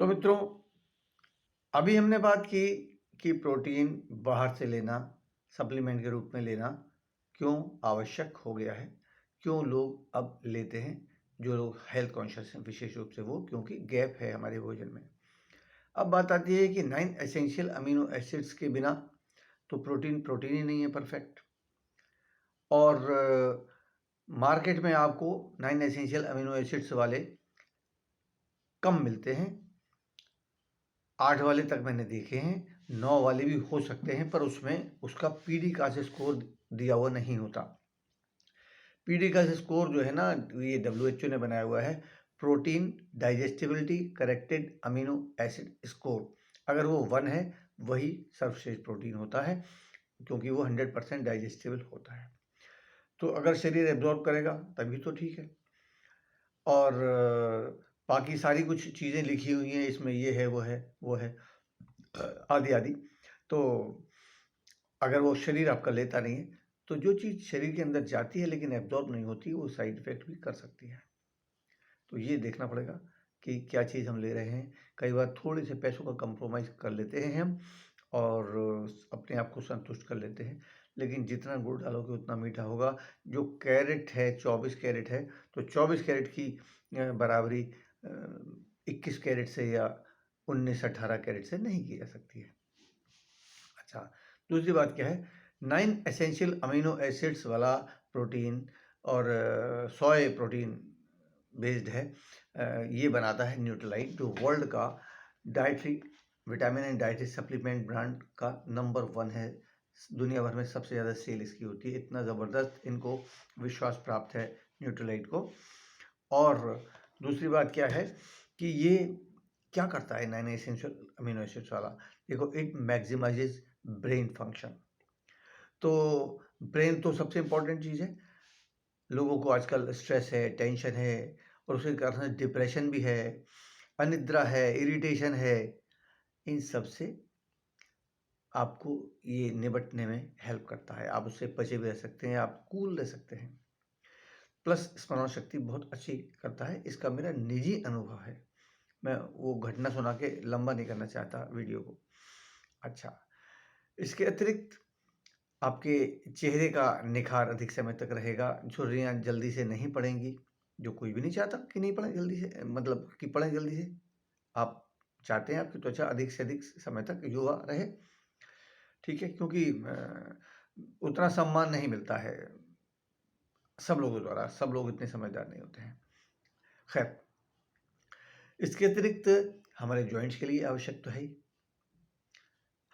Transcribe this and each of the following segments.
तो मित्रों, अभी हमने बात की कि प्रोटीन बाहर से लेना, सप्लीमेंट के रूप में लेना क्यों आवश्यक हो गया है, क्यों लोग अब लेते हैं, जो लोग हेल्थ कॉन्शियस हैं विशेष रूप से वो, क्योंकि गैप है हमारे भोजन में। अब बात आती है कि 9 एसेंशियल अमीनो एसिड्स के बिना तो प्रोटीन ही नहीं है परफेक्ट। और मार्केट में आपको 9 एसेंशियल अमीनो एसिड्स वाले कम मिलते हैं। 8 वाले तक मैंने देखे हैं, 9 वाले भी हो सकते हैं, पर उसमें उसका पीडीकास स्कोर दिया हुआ नहीं होता। पीडीकास स्कोर जो है ना, ये WHO ने बनाया हुआ है, protein digestibility corrected amino acid score. अगर वो 1 है, वही सर्वश्रेष्ठ प्रोटीन होता है, क्योंकि वो 100% डाइजेस्टिबल होता है। तो अगर शरीर एब्जॉर्ब करेगा तभी तो ठीक है। और बाकी सारी कुछ चीज़ें लिखी हुई हैं इसमें, ये है, वो है, वो है, आदि आदि। तो अगर वो शरीर आपका लेता नहीं है, तो जो चीज़ शरीर के अंदर जाती है लेकिन एब्जॉर्ब नहीं होती, वो साइड इफेक्ट भी कर सकती है। तो ये देखना पड़ेगा कि क्या चीज़ हम ले रहे हैं। कई बार थोड़े से पैसों का कंप्रोमाइज़ कर लेते हैं हम, और अपने आप को संतुष्ट कर लेते हैं, लेकिन जितना गुड़ डालोगे उतना मीठा होगा। जो कैरेट है 24 कैरेट है, तो 24 कैरेट की बराबरी 21 कैरेट से या 19-18 कैरेट से नहीं की जा सकती है। अच्छा, दूसरी बात क्या है, 9 एसेंशियल अमीनो एसिड्स वाला प्रोटीन और सोय प्रोटीन बेस्ड है। ये बनाता है न्यूट्रलाइट, जो वर्ल्ड का dietary vitamin and dietary supplement brand का नंबर 1 है। दुनिया भर में सबसे ज़्यादा सेल इसकी होती है, इतना ज़बरदस्त इनको विश्वास प्राप्त है न्यूट्रलाइट को। और दूसरी बात क्या है कि ये क्या करता है 9 एसेंशियल अमीनो एसिड्स वाला, देखो, इट मैक्सिमाइजेज ब्रेन फंक्शन। तो ब्रेन तो सबसे इम्पोर्टेंट चीज़ है। लोगों को आजकल स्ट्रेस है, टेंशन है, और उसके कारण डिप्रेशन भी है, अनिद्रा है, इरिटेशन है। इन सब से आपको ये निपटने में हेल्प करता है। आप उससे बचे भी रह सकते हैं, आप कूल रह सकते हैं। प्लस स्मरण शक्ति बहुत अच्छी करता है। इसका मेरा निजी अनुभव है, मैं वो घटना सुना के लंबा नहीं करना चाहता वीडियो को। अच्छा, इसके अतिरिक्त आपके चेहरे का निखार अधिक समय तक रहेगा, झुर्रियाँ जल्दी से नहीं पड़ेंगी, जो कोई भी नहीं चाहता कि नहीं पड़े जल्दी से, मतलब कि पड़े जल्दी से। आप चाहते हैं आपकी त्वचा अधिक से अधिक समय तक युवा रहे, ठीक है, क्योंकि उतना सम्मान नहीं मिलता है सब लोगों द्वारा, सब लोग इतने समझदार नहीं होते हैं। खैर, इसके अतिरिक्त हमारे जॉइंट्स के लिए आवश्यक तो है ही,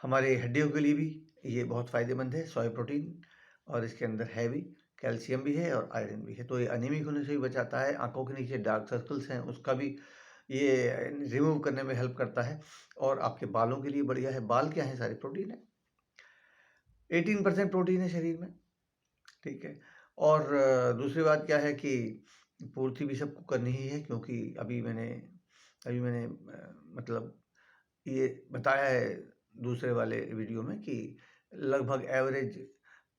हमारे हड्डियों के लिए भी ये बहुत फ़ायदेमंद है सोय प्रोटीन। और इसके अंदर है भी, कैल्शियम भी है और आयरन भी है, तो ये अनीमिक होने से भी बचाता है। आंखों के नीचे डार्क सर्कल्स हैं, उसका भी ये रिमूव करने में हेल्प करता है। और आपके बालों के लिए बढ़िया है। बाल क्या है, सारे प्रोटीन है, 18% प्रोटीन है शरीर में, ठीक है। और दूसरी बात क्या है कि पूर्ति भी सबको करनी ही है, क्योंकि अभी मैंने मतलब ये बताया है दूसरे वाले वीडियो में कि लगभग एवरेज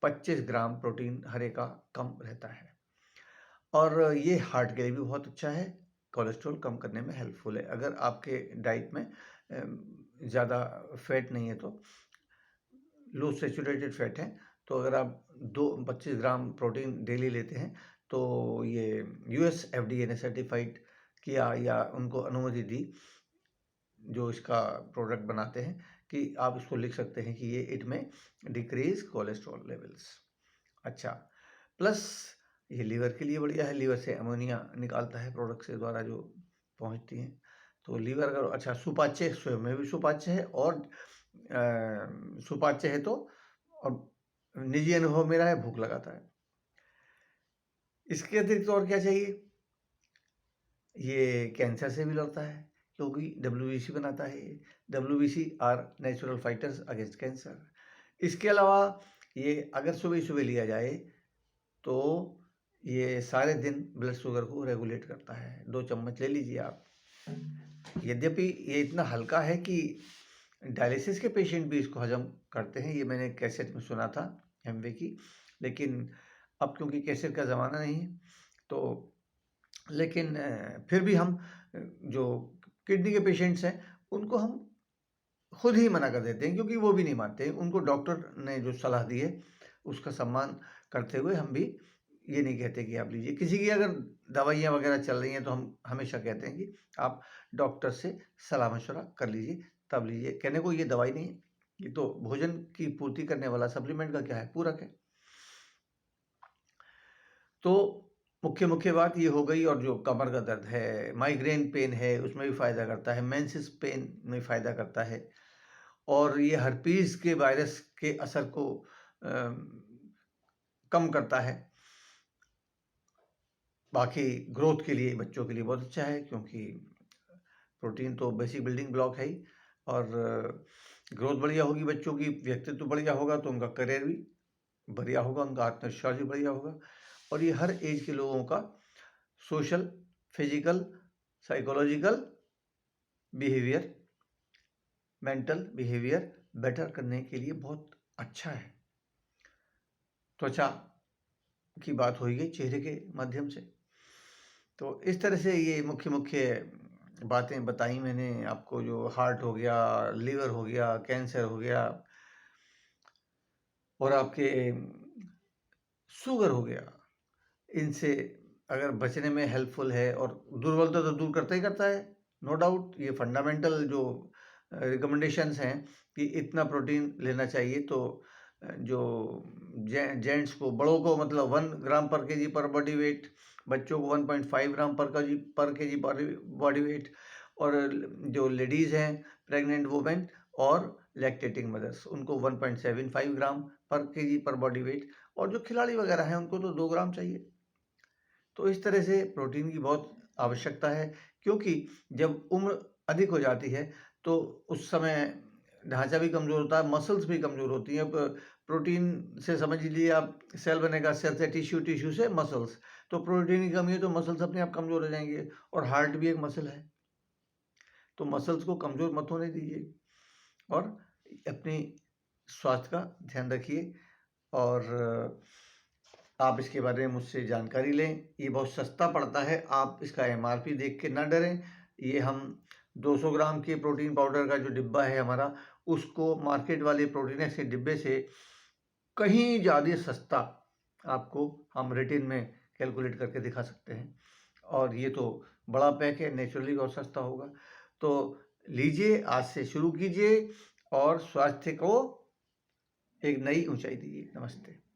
25 ग्राम प्रोटीन हर एक का कम रहता है। और ये हार्ट के लिए भी बहुत अच्छा है, कोलेस्ट्रॉल कम करने में हेल्पफुल है। अगर आपके डाइट में ज़्यादा फैट नहीं है, तो लो सैचुरेटेड फैट है, तो अगर आप 25 ग्राम प्रोटीन डेली लेते हैं, तो ये US FDA ने सर्टिफाइड किया या उनको अनुमति दी, जो इसका प्रोडक्ट बनाते हैं, कि आप इसको लिख सकते हैं कि ये इट में डिक्रीज कोलेस्ट्रॉल लेवल्स। अच्छा, प्लस ये लीवर के लिए बढ़िया है, लीवर से अमोनिया निकालता है प्रोडक्ट से द्वारा जो पहुंचती हैं। तो लीवर अगर अच्छा सुपाच्य, स्वयं में भी सुपाच्य है, और सुपाच्य है तो, और निजी अनुभव मेरा है, भूख लगाता है। इसके अतिरिक्त और क्या चाहिए, ये कैंसर से भी लड़ता है, क्योंकि WBC बनाता है। ये WBC are natural fighters against cancer. इसके अलावा ये अगर सुबह सुबह लिया जाए, तो ये सारे दिन ब्लड शुगर को रेगुलेट करता है। 2 चम्मच ले लीजिए आप। यद्यपि ये इतना हल्का है कि डायलिसिस के पेशेंट भी इसको हजम करते हैं, ये मैंने कैसेट में सुना था एमवे की। लेकिन अब क्योंकि कैसेट का ज़माना नहीं है, तो लेकिन फिर भी हम जो किडनी के पेशेंट्स हैं, उनको हम खुद ही मना कर देते हैं, क्योंकि वो भी नहीं मानते हैं। उनको डॉक्टर ने जो सलाह दी है उसका सम्मान करते हुए हम भी ये नहीं कहते कि आप लीजिए। किसी की अगर दवाइयाँ वगैरह चल रही हैं तो हम हमेशा कहते हैं कि आप डॉक्टर से सलाह मशवरा कर लीजिए, तब लीजिए। कहने को ये दवाई नहीं है, ये तो भोजन की पूर्ति करने वाला सप्लीमेंट का क्या है, पूरक है। तो मुख्य बात ये हो गई। और जो कमर का दर्द है, माइग्रेन पेन है, उसमें भी फ़ायदा करता है, मेंसेस पेन में फ़ायदा करता है, और ये हर्पीस के वायरस के असर को कम करता है। बाकी ग्रोथ के लिए बच्चों के लिए बहुत अच्छा है, क्योंकि प्रोटीन तो बेसिक बिल्डिंग ब्लॉक है ही। और ग्रोथ बढ़िया होगी बच्चों की, व्यक्तित्व बढ़िया होगा तो उनका करियर भी बढ़िया होगा, उनका आत्मविश्वास भी बढ़िया होगा। और ये हर एज के लोगों का social, physical, psychological behaviour, mental behaviour better करने के लिए बहुत अच्छा है। त्वचा की बात हुई गई चेहरे के माध्यम से। तो इस तरह से ये मुख्य बातें बताई मैंने आपको। जो हार्ट हो गया, लीवर हो गया, कैंसर हो गया, और आपके शुगर हो गया, इनसे अगर बचने में हेल्पफुल है। और दुर्बलता तो दूर करता है, नो डाउट। ये फंडामेंटल जो रिकमेंडेशंस हैं कि इतना प्रोटीन लेना चाहिए, तो जो जेंट्स को, बड़ों को मतलब 1 ग्राम पर केजी पर बॉडी वेट, बच्चों को 1.5 ग्राम पर केजी बॉडी वेट, और जो लेडीज़ हैं, प्रेग्नेंट वुमेन और लैक्टेटिंग मदर्स, उनको 1.75 ग्राम पर केजी पर बॉडी वेट, और जो खिलाड़ी वगैरह हैं उनको तो 2 ग्राम चाहिए। तो इस तरह से प्रोटीन की बहुत आवश्यकता है, क्योंकि जब उम्र अधिक हो जाती है तो उस समय ढांचा भी कमज़ोर होता है, मसल्स भी कमज़ोर होती हैं। प्रोटीन से समझ लीजिए आप, सेल बनेगा, सेल से टिश्यू, टिश्यू से मसल्स। तो प्रोटीन की कमी है तो मसल्स अपने आप कमज़ोर हो जाएंगे, और हार्ट भी एक मसल है। तो मसल्स को कमज़ोर मत होने दीजिए, और अपनी स्वास्थ्य का ध्यान रखिए। और आप इसके बारे में मुझसे जानकारी लें। ये बहुत सस्ता पड़ता है, आप इसका एमआरपी देख के ना डरें। ये हम 200 ग्राम के प्रोटीन पाउडर का जो डिब्बा है हमारा, उसको मार्केट वाले प्रोटीन के डिब्बे से कहीं ज़्यादा सस्ता आपको हम रिटेल में कैलकुलेट करके दिखा सकते हैं। और ये तो बड़ा पैक है, नेचुरली और सस्ता होगा। तो लीजिए, आज से शुरू कीजिए और स्वास्थ्य को एक नई ऊंचाई दीजिए। नमस्ते।